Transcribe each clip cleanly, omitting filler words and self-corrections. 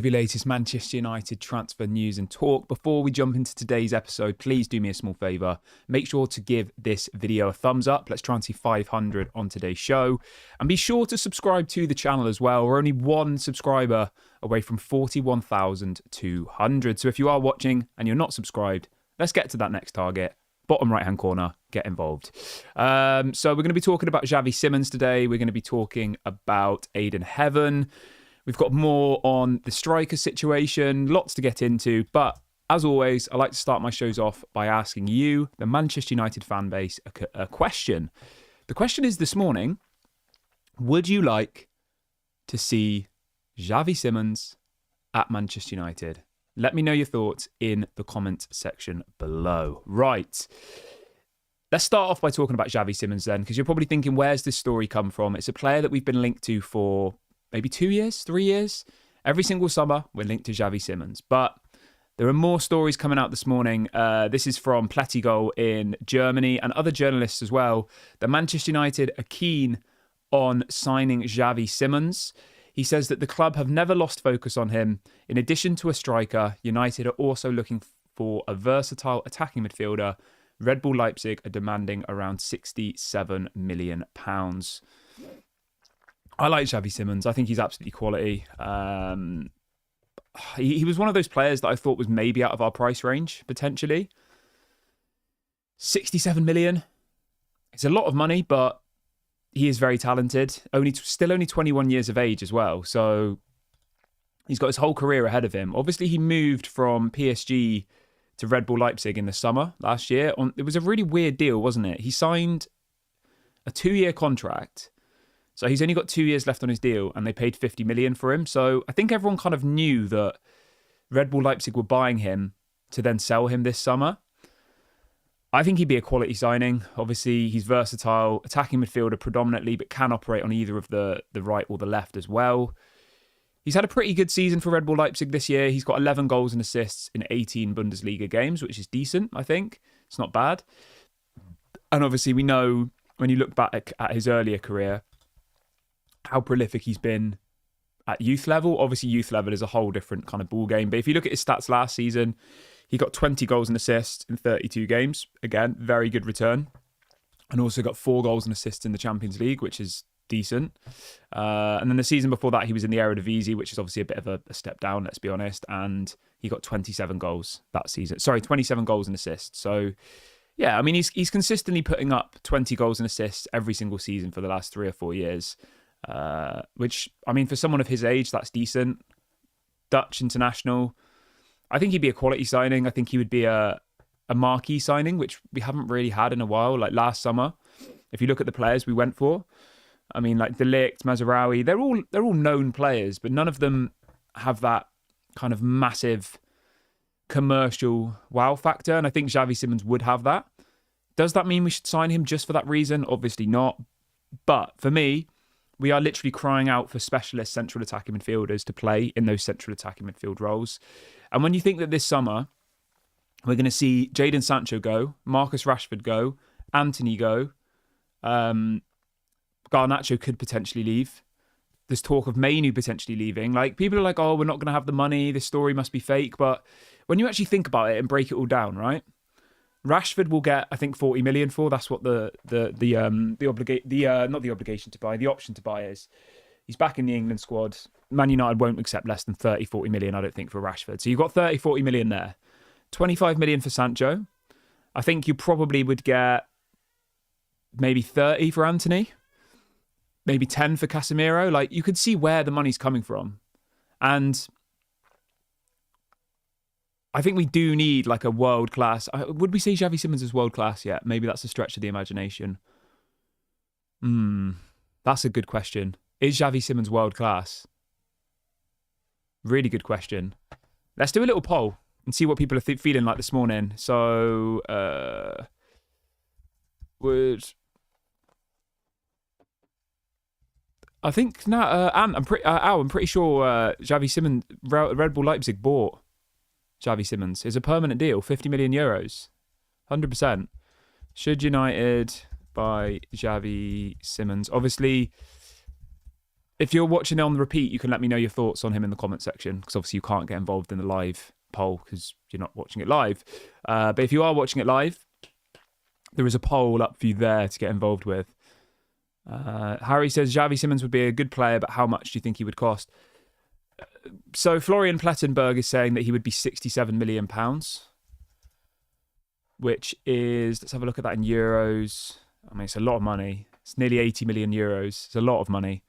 The latest Manchester United transfer news and talk. Before we jump into today's episode, please do me a small favour. Make sure to give this video a thumbs up. Let's try and see 500 on today's show. And be sure to subscribe to the channel as well. We're only one subscriber away from 41,200. So if you are watching and you're not subscribed, let's get to that next target. Bottom right-hand corner, get involved. So we're going to be talking about Xavi Simons today. We're going to be talking about Ayden. We've got more on the striker situation, lots to get into. But as always, I like to start my shows off by asking you, the Manchester United fan base, a question. The question is this morning, would you like to see Xavi Simons at Manchester United? Let me know your thoughts in the comment section below. Right. Let's start off by talking about Xavi Simons then, because you're probably thinking, where's this story come from? It's a player that we've been linked to for maybe 2 years, 3 years. Every single summer, we're linked to Xavi Simons. But there are more stories coming out this morning. This is from Plättigol in Germany and other journalists as well. That Manchester United are keen on signing Xavi Simons. He says that the club have never lost focus on him. In addition to a striker, United are also looking for a versatile attacking midfielder. Red Bull Leipzig are demanding around £67 million. I like Xavi Simons. I think he's absolutely quality. He was one of those players that I thought was maybe out of our price range, potentially. 67 million. It's a lot of money, but he is very talented. Still only 21 years of age as well. So he's got his whole career ahead of him. Obviously, he moved from PSG to Red Bull Leipzig in the summer last year. It was a really weird deal, wasn't it? He signed a 2-year contract. So he's only got 2 years left on his deal and they paid 50 million for him. So I think everyone kind of knew that Red Bull Leipzig were buying him to then sell him this summer. I think he'd be a quality signing. Obviously, he's versatile, attacking midfielder predominantly, but can operate on either of the right or the left as well. He's had a pretty good season for Red Bull Leipzig this year. He's got 11 goals and assists in 18 Bundesliga games, which is decent, I think. It's not bad. And obviously, we know when you look back at his earlier career, how prolific he's been at youth level. Obviously, youth level is a whole different kind of ball game. But if you look at his stats last season, he got 20 goals and assists in 32 games. Again, very good return. And also got 4 goals and assists in the Champions League, which is decent. And then the season before that, he was in the Eredivisie, which is obviously a bit of a step down, let's be honest. And he got 27 goals that season. Sorry, 27 goals and assists. So, yeah, I mean, he's consistently putting up 20 goals and assists every single season for the last 3 or 4 years. Which, I mean, for someone of his age, that's decent. Dutch international. I think he'd be a quality signing. I think he would be a marquee signing, which we haven't really had in a while. Like last summer, if you look at the players we went for, I mean, like De Ligt, Mazraoui, they're all known players, but none of them have that kind of massive commercial wow factor. And I think Xavi Simons would have that. Does that mean we should sign him just for that reason? Obviously not. But for me, we are literally crying out for specialist central attacking midfielders to play in those central attacking midfield roles. And when you think that this summer, we're going to see Jadon Sancho go, Marcus Rashford go, Antony go, Garnacho could potentially leave. There's talk of Mainu potentially leaving. Like, people are like, oh, we're not going to have the money. This story must be fake. But when you actually think about it and break it all down, right? Rashford will get, I think, 40 million for. That's what the option to buy is. He's back in the England squad. Man United won't accept less than 30, 40 million, I don't think, for Rashford. So you've got 30, 40 million there. 25 million for Sancho. I think you probably would get maybe 30 for Antony. Maybe 10 for Casemiro. Like, you could see where the money's coming from. And I think we do need like a world-class... Would we say Xavi Simons is world-class yet? Maybe that's a stretch of the imagination. That's a good question. Is Xavi Simons world-class? Really good question. Let's do a little poll and see what people are feeling like this morning. So, I think I'm pretty sure Xavi Simons, Red Bull Leipzig bought Xavi Simons. It's a permanent deal, 50 million euros, 100%. Should United buy Xavi Simons? Obviously, If you're watching it on the repeat, you can let me know your thoughts on him in the comment section, because obviously you can't get involved in the live poll because you're not watching it live. But if you are watching it live, there is a poll up for you there to get involved with. Harry says Xavi Simons would be a good player, but how much do you think he would cost? So Florian Plettenberg is saying that he would be £67 million, which is, let's have a look at that in euros. I mean, it's a lot of money. It's nearly 80 million euros. It's a lot of money.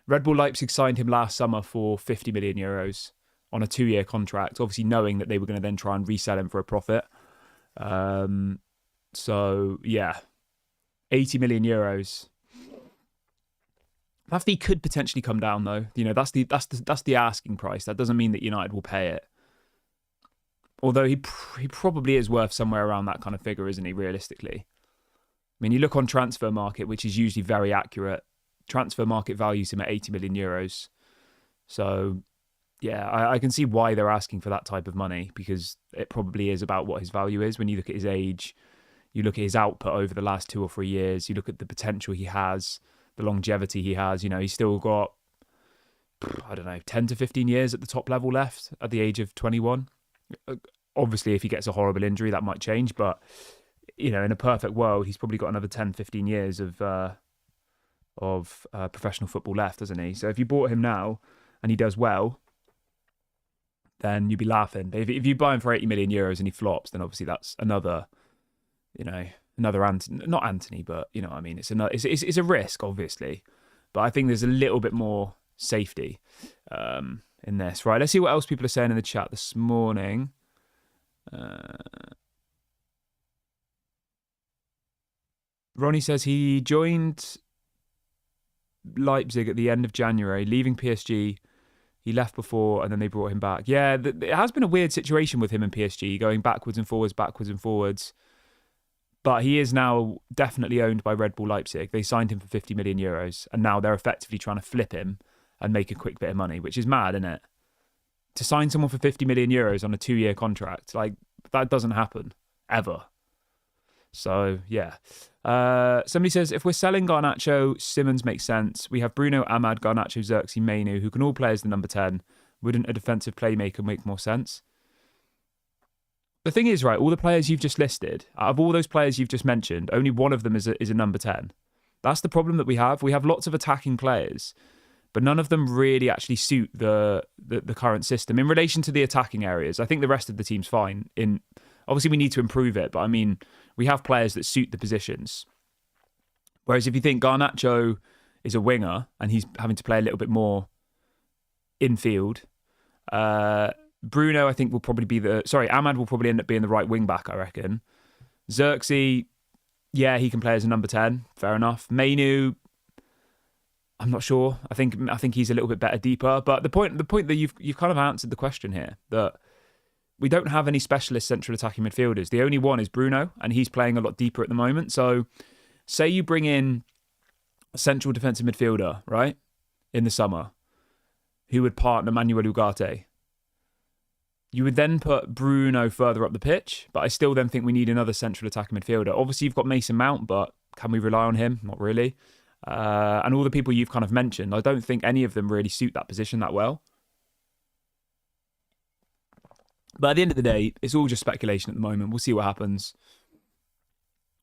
Red Bull Leipzig signed him last summer for 50 million euros on a 2-year contract, obviously knowing that they were going to then try and resell him for a profit. So, yeah, 80 million euros. That fee could potentially come down, though. You know, that's the asking price. That doesn't mean that United will pay it. Although he probably is worth somewhere around that kind of figure, isn't he, realistically? I mean, you look on Transfer Market, which is usually very accurate. Transfer Market values him at 80 million euros. So, yeah, I can see why they're asking for that type of money, because it probably is about what his value is. When you look at his age, you look at his output over the last 2 or 3 years, you look at the potential he has, the longevity he has. You know, he's still got, I don't know, 10 to 15 years at the top level left at the age of 21. Obviously, if he gets a horrible injury, that might change. But, you know, in a perfect world, he's probably got another 10, 15 years of professional football left, doesn't he? So if you bought him now and he does well, then you'd be laughing. But if you buy him for 80 million euros and he flops, then obviously that's another, you know, not Anthony, but you know what I mean. It's a risk, obviously, but I think there's a little bit more safety in this. Right, let's see what else people are saying in the chat this morning. Ronnie says he joined Leipzig at the end of January, leaving PSG. He left before and then they brought him back. Yeah, it has been a weird situation with him and PSG, going backwards and forwards. But he is now definitely owned by Red Bull Leipzig. They signed him for 50 million euros, and now they're effectively trying to flip him and make a quick bit of money, which is mad, isn't it? To sign someone for 50 million euros on a 2-year contract, like, that doesn't happen, ever. So, yeah. Somebody says, if we're selling Garnacho, Simons makes sense. We have Bruno, Ahmad, Garnacho, Xerxes, Mainu, who can all play as the number 10. Wouldn't a defensive playmaker make more sense? The thing is, right, all the players you've just listed, out of all those players you've just mentioned, only one of them is a number 10. That's the problem that we have. We have lots of attacking players, but none of them really actually suit the current system. In relation to the attacking areas, I think the rest of the team's fine. Obviously, we need to improve it, but I mean, we have players that suit the positions. Whereas if you think Garnacho is a winger and he's having to play a little bit more infield, Bruno, I think, will probably be Ahmad will probably end up being the right wing back, I reckon. Xerxes, yeah, he can play as a number 10. Fair enough. Mainu, I'm not sure. I think he's a little bit better deeper. But the point that you've kind of answered the question here, that we don't have any specialist central attacking midfielders. The only one is Bruno, and he's playing a lot deeper at the moment. So say you bring in a central defensive midfielder, right, in the summer, who would partner Manuel Ugarte. You would then put Bruno further up the pitch, but I still then think we need another central attacking midfielder. Obviously, you've got Mason Mount, but can we rely on him? Not really. And all the people you've kind of mentioned, I don't think any of them really suit that position that well. But at the end of the day, it's all just speculation at the moment. We'll see what happens.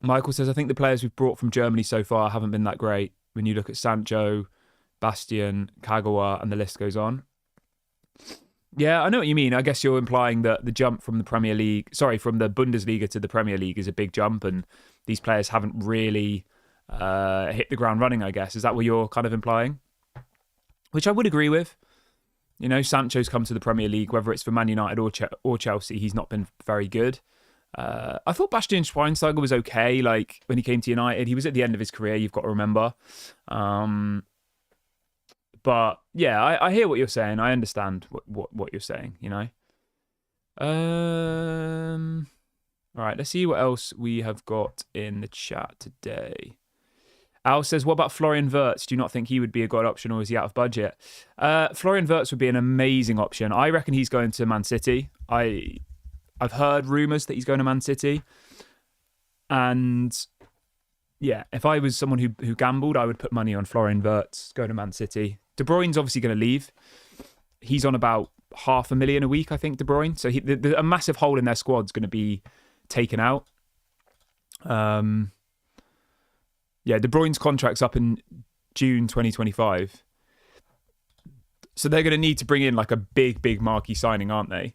Michael says, I think the players we've brought from Germany so far haven't been that great. When you look at Sancho, Bastian, Kagawa, and the list goes on. Yeah, I know what you mean. I guess you're implying that the jump from the from the Bundesliga to the Premier League is a big jump, and these players haven't really hit the ground running, I guess. Is that what you're kind of implying? Which I would agree with. You know, Sancho's come to the Premier League, whether it's for Man United or Chelsea, he's not been very good. I thought Bastian Schweinsteiger was okay, like, when he came to United. He was at the end of his career, you've got to remember. But yeah, I hear what you're saying. I understand what you're saying, you know. All right, let's see what else we have got in the chat today. Al says, what about Florian Wirtz? Do you not think he would be a good option, or is he out of budget? Florian Wirtz would be an amazing option. I reckon he's going to Man City. I've heard rumours that he's going to Man City. And yeah, if I was someone who gambled, I would put money on Florian Wirtz going to Man City. De Bruyne's obviously going to leave. He's on about $500,000 a week, I think, De Bruyne. So a massive hole in their squad's going to be taken out. De Bruyne's contract's up in June 2025. So they're going to need to bring in like a big marquee signing, aren't they?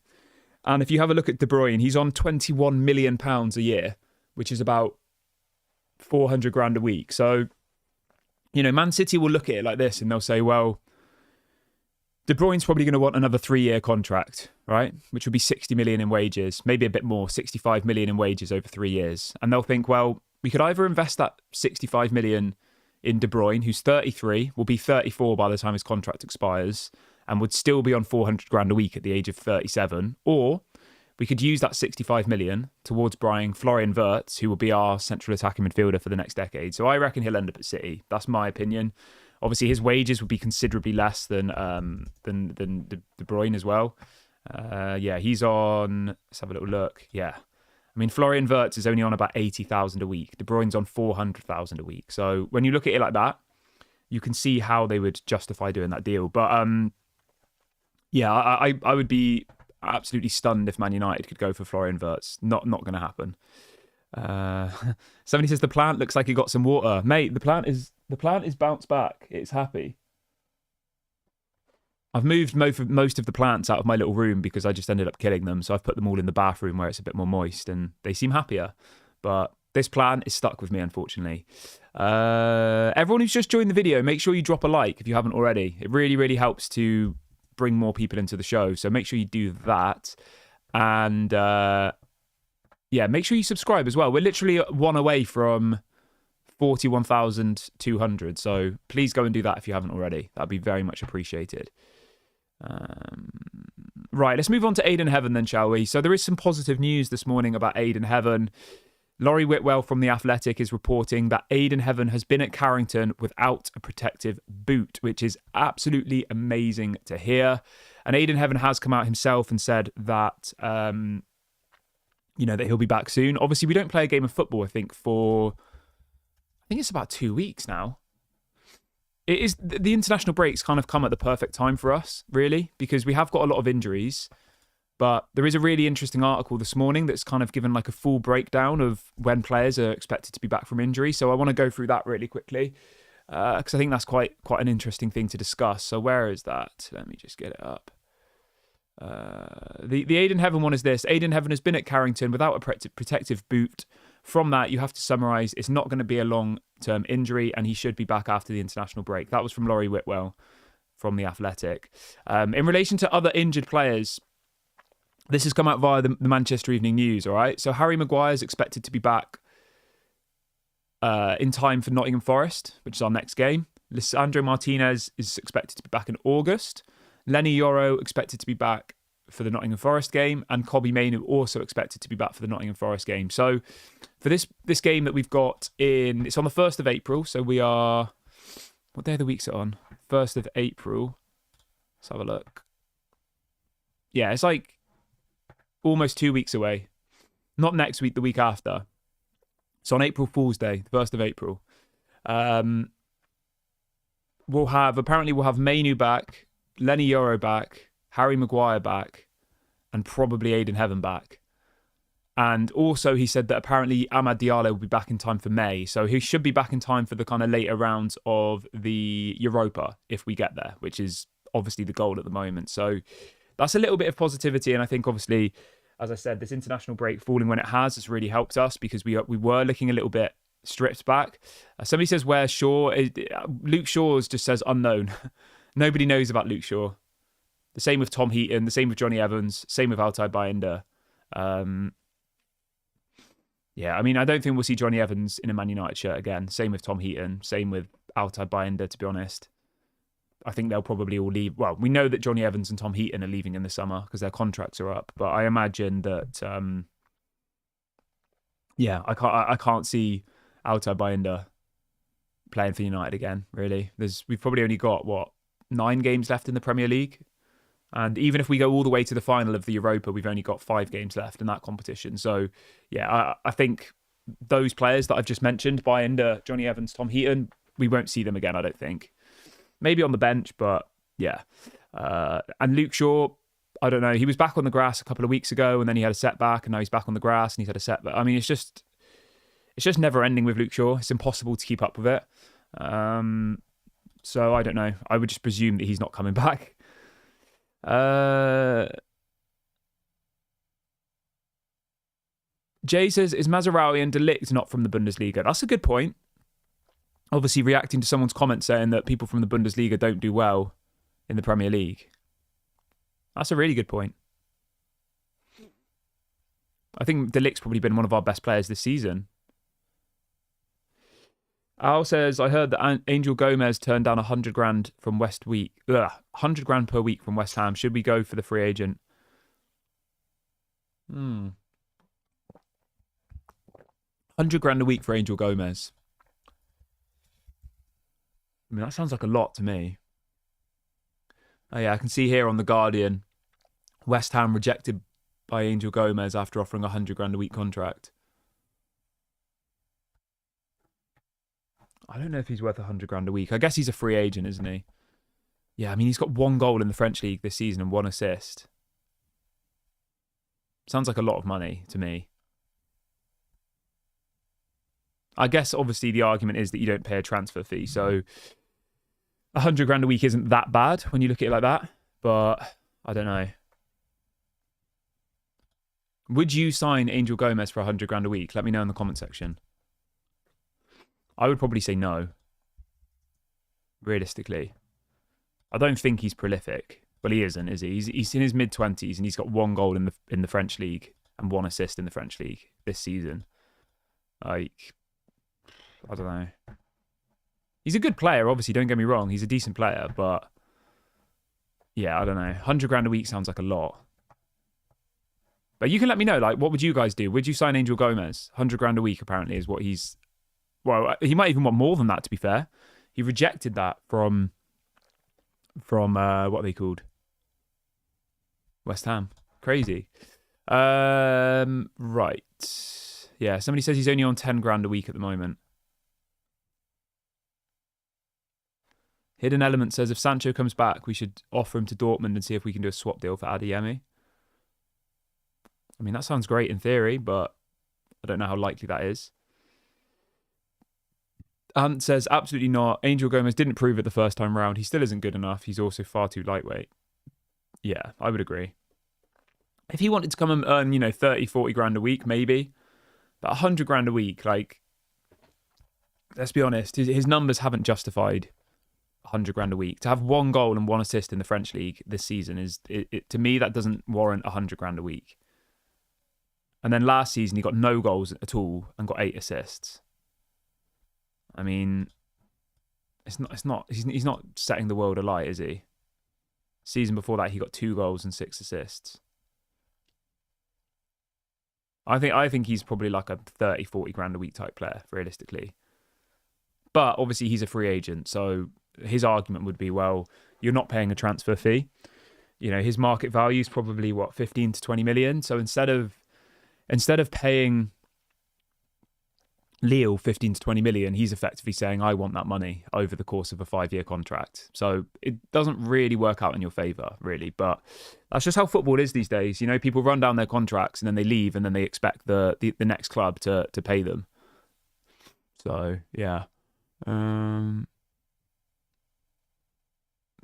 And if you have a look at De Bruyne, he's on £21 million a year, which is about 400 grand a week. So, Man City will look at it like this and they'll say, well, De Bruyne's probably going to want another 3-year contract, right? Which would be 60 million in wages, maybe a bit more, 65 million in wages over 3 years. And they'll think, well, we could either invest that 65 million in De Bruyne, who's 33, will be 34 by the time his contract expires, and would still be on 400 grand a week at the age of 37. Or we could use that 65 million towards buying Florian Wirtz, who will be our central attacking midfielder for the next decade. So I reckon he'll end up at City. That's my opinion. Obviously, his wages would be considerably less than De Bruyne as well. He's on. Let's have a little look. Yeah, I mean, Florian Wirtz is only on about 80,000 a week. De Bruyne's on 400,000 a week. So when you look at it like that, you can see how they would justify doing that deal. But I would be absolutely stunned if Man United could go for Florian Wirtz. Not going to happen. Somebody says the plant looks like it got some water, mate. The plant is bounced back. It's happy. I've moved most of the plants out of my little room because I just ended up killing them. So I've put them all in the bathroom where it's a bit more moist and they seem happier. But this plant is stuck with me, unfortunately. Everyone who's just joined the video, make sure you drop a like if you haven't already. It really, really helps to bring more people into the show. So make sure you do that. And make sure you subscribe as well. We're literally one away from 41,200. So please go and do that if you haven't already. That'd be very much appreciated. Right, let's move on to Ayden Heaven then, shall we? So there is some positive news this morning about Ayden Heaven. Laurie Whitwell from The Athletic is reporting that Ayden Heaven has been at Carrington without a protective boot, which is absolutely amazing to hear. And Ayden Heaven has come out himself and said that, that he'll be back soon. Obviously, we don't play a game of football, I think it's about 2 weeks now. It is the international breaks kind of come at the perfect time for us, really, because we have got a lot of injuries. But there is a really interesting article this morning that's kind of given like a full breakdown of when players are expected to be back from injury. So I want to go through that really quickly because I think that's quite an interesting thing to discuss. So where is that? Let me just get it up. The Ayden Heaven one is this. Ayden Heaven has been at Carrington without a protective boot. From that, you have to summarise, it's not going to be a long-term injury and he should be back after the international break. That was from Laurie Whitwell from The Athletic. In relation to other injured players, this has come out via the Manchester Evening News, all right? So Harry Maguire is expected to be back in time for Nottingham Forest, which is our next game. Lisandro Martinez is expected to be back in August. Lenny Yoro expected to be back for the Nottingham Forest game, and Kobbie Mainoo also expected to be back for the Nottingham Forest game. So for this game that we've got it's on the 1st of April, so we are, what day of the week's it on? 1st of April. Let's have a look. Yeah, it's like almost 2 weeks away. Not next week, the week after. So on April Fool's Day, the 1st of April. We'll have Mainoo back, Lenny Yoro back, Harry Maguire back, and probably Ayden Heaven back. And also he said that apparently Amad Diallo will be back in time for May. So he should be back in time for the kind of later rounds of the Europa, if we get there, which is obviously the goal at the moment. So that's a little bit of positivity. And I think obviously, as I said, this international break falling when it has really helped us because we were looking a little bit stripped back. Somebody says, where's Shaw? Luke Shaw's just says unknown. Nobody knows about Luke Shaw. The same with Tom Heaton, the same with Johnny Evans, same with Altay Bayindir. I mean, I don't think we'll see Johnny Evans in a Man United shirt again. Same with Tom Heaton, same with Altay Bayindir, to be honest. I think they'll probably all leave. Well, we know that Johnny Evans and Tom Heaton are leaving in the summer because their contracts are up. But I imagine that, I can't see Altay Bayindir playing for United again, really. We've probably only got, 9 games left in the Premier League? And even if we go all the way to the final of the Europa, we've only got 5 games left in that competition. So, I think those players that I've just mentioned, Bayindir, Johnny Evans, Tom Heaton, we won't see them again, I don't think. maybe on the bench, but yeah. And Luke Shaw, I don't know. He was back on the grass a couple of weeks ago, and then he had a setback, and now he's back on the grass, and he's had a setback. I mean, it's just never ending with Luke Shaw. It's impossible to keep up with it. So I don't know. I would just presume that he's not coming back. Jay says, is Mazraoui and De Ligt not from the Bundesliga? That's a good point. Obviously reacting to someone's comment saying that people from the Bundesliga don't do well in the Premier League. That's a really good point. I think De Ligt's probably been one of our best players this season. Al says, I heard that Angel Gomes turned down 100 grand from 100 grand per week from West Ham. Should we go for the free agent? 100 grand a week for Angel Gomes. I mean, that sounds like a lot to me. Oh yeah, I can see here on The Guardian, West Ham rejected by Angel Gomes after offering 100 grand a week contract. I don't know if he's worth 100 grand a week. I guess he's a free agent, isn't he? Yeah, I mean, he's got 1 goal in the French league this season and 1 assist. Sounds like a lot of money to me. I guess, obviously, the argument is that you don't pay a transfer fee. So 100 grand a week isn't that bad when you look at it like that. But I don't know. Would you sign Angel Gomes for 100 grand a week? Let me know in the comment section. I would probably say no. Realistically. I don't think he's prolific. Well, he isn't, is he? He's in his mid-20s and he's got 1 goal in the French league and 1 assist in the French league this season. Like, I don't know. He's a good player, obviously, don't get me wrong. He's a decent player, but yeah, I don't know. 100 grand a week sounds like a lot. But you can let me know, like, what would you guys do? Would you sign Angel Gomes? 100 grand a week, apparently, is what he's... Well, he might even want more than that, to be fair. He rejected that from what are they called? West Ham. Crazy. Right. Yeah, somebody says he's only on 10 grand a week at the moment. Hidden Element says, if Sancho comes back, we should offer him to Dortmund and see if we can do a swap deal for Adeyemi. I mean, that sounds great in theory, but I don't know how likely that is. Ant says, absolutely not. Angel Gomes didn't prove it the first time round. He still isn't good enough. He's also far too lightweight. Yeah, I would agree. If he wanted to come and earn, 30, 40 grand a week, maybe. But 100 grand a week, like, let's be honest, his numbers haven't justified 100 grand a week. To have 1 goal and 1 assist in the French league this season to me, that doesn't warrant 100 grand a week. And then last season, he got no goals at all and got 8 assists. I mean, he's not setting the world alight, is he? Season before that, he got 2 goals and 6 assists. I think he's probably like a 30, 40 grand a week type player, realistically. But obviously, he's a free agent, so his argument would be, well, you're not paying a transfer fee. His market value is probably 15 to 20 million. So instead of paying Lille 15 to 20 million, he's effectively saying, I want that money over the course of a 5-year contract. So it doesn't really work out in your favour, really. But that's just how football is these days. People run down their contracts and then they leave and then they expect the next club to pay them. So, yeah.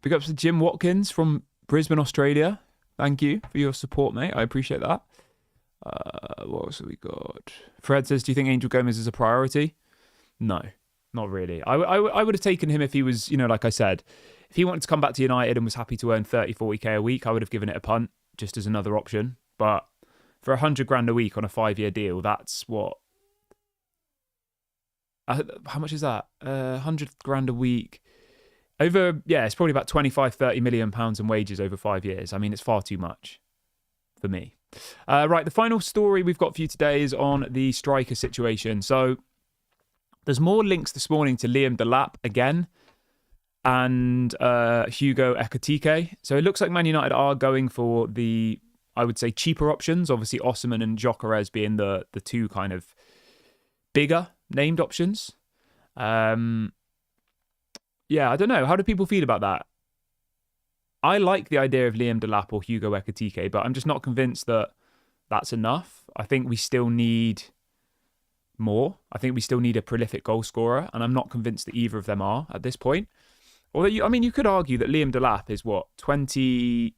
Big ups to Jim Watkins from Brisbane, Australia. Thank you for your support, mate. I appreciate that. What else have we got? Fred says, do you think Angel Gomes is a priority? No, not really. I would have taken him if he was, like I said, if he wanted to come back to United and was happy to earn 30, 40k a week, I would have given it a punt just as another option. But for 100 grand a week on a 5-year deal, that's what? How much is that? 100 grand a week. It's probably about 25, 30 million pounds in wages over 5 years. I mean, it's far too much for me. Right, the final story we've got for you today is on the striker situation. So there's more links this morning to Liam Delap again and Hugo Ekitike. So it looks like Man United are going for the, I would say, cheaper options. Obviously, Osimhen and Gyökeres being the 2 kind of bigger named options. yeah, I don't know. How do people feel about that? I like the idea of Liam Delap or Hugo Ekitike, but I'm just not convinced that that's enough. I think we still need more. I think we still need a prolific goal scorer, and I'm not convinced that either of them are at this point. Although, you could argue that Liam Delap is what, 22?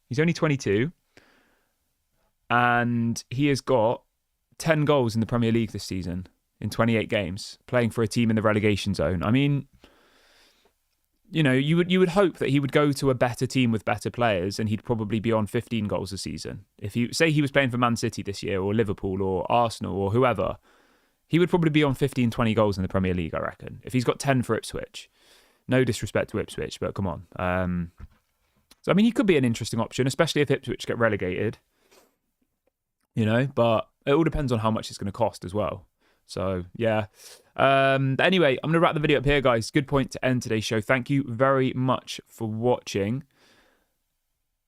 He's only 22, and he has got 10 goals in the Premier League this season in 28 games, playing for a team in the relegation zone. I mean, you would hope that he would go to a better team with better players, and he'd probably be on 15 goals a season. If he was playing for Man City this year, or Liverpool, or Arsenal, or whoever, he would probably be on 15, 20 goals in the Premier League, I reckon. If he's got 10 for Ipswich. No disrespect to Ipswich, but come on. So, I mean, he could be an interesting option, especially if Ipswich get relegated. But it all depends on how much it's going to cost as well. So, yeah. Anyway, I'm going to wrap the video up here, guys. Good point to end today's show. Thank you very much for watching.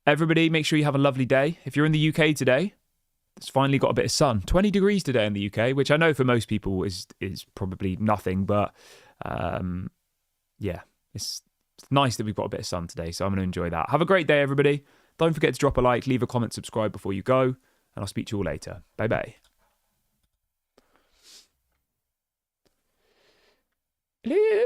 Everybody, make sure you have a lovely day. If you're in the UK today, it's finally got a bit of sun. 20 degrees today in the UK, which I know for most people is probably nothing, but yeah, it's nice that we've got a bit of sun today, so I'm going to enjoy that. Have a great day, everybody. Don't forget to drop a like, leave a comment, subscribe before you go, and I'll speak to you all later. Bye-bye. Hello?